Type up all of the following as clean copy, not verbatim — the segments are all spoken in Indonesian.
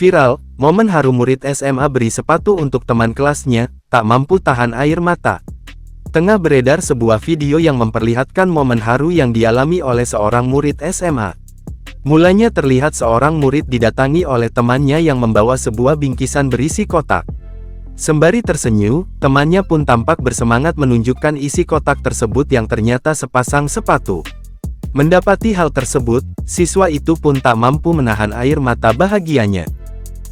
Viral, momen haru murid SMA beri sepatu untuk teman kelasnya, tak mampu tahan air mata. Tengah beredar sebuah video yang memperlihatkan momen haru yang dialami oleh seorang murid SMA. Mulanya terlihat seorang murid didatangi oleh temannya yang membawa sebuah bingkisan berisi kotak. Sembari tersenyum, temannya pun tampak bersemangat menunjukkan isi kotak tersebut yang ternyata sepasang sepatu. Mendapati hal tersebut, siswa itu pun tak mampu menahan air mata bahagianya.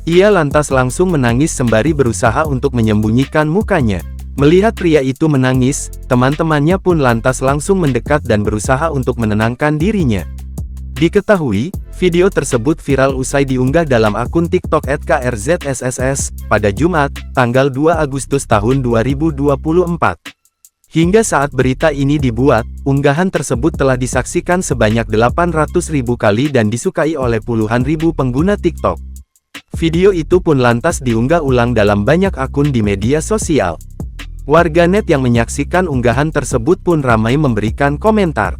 Ia lantas langsung menangis sembari berusaha untuk menyembunyikan mukanya. Melihat pria itu menangis, teman-temannya pun lantas langsung mendekat dan berusaha untuk menenangkan dirinya. Diketahui, video tersebut viral usai diunggah dalam akun TikTok @krzsss pada Jumat, tanggal 2 Agustus tahun 2024. Hingga saat berita ini dibuat, unggahan tersebut telah disaksikan sebanyak 800.000 kali dan disukai oleh puluhan ribu pengguna TikTok. Video itu pun lantas diunggah ulang dalam banyak akun di media sosial. Warganet yang menyaksikan unggahan tersebut pun ramai memberikan komentar.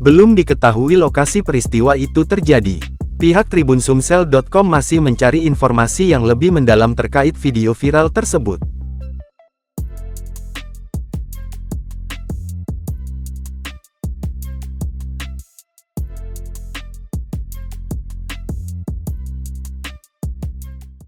Belum diketahui lokasi peristiwa itu terjadi. Pihak TribunSumsel.com masih mencari informasi yang lebih mendalam terkait video viral tersebut.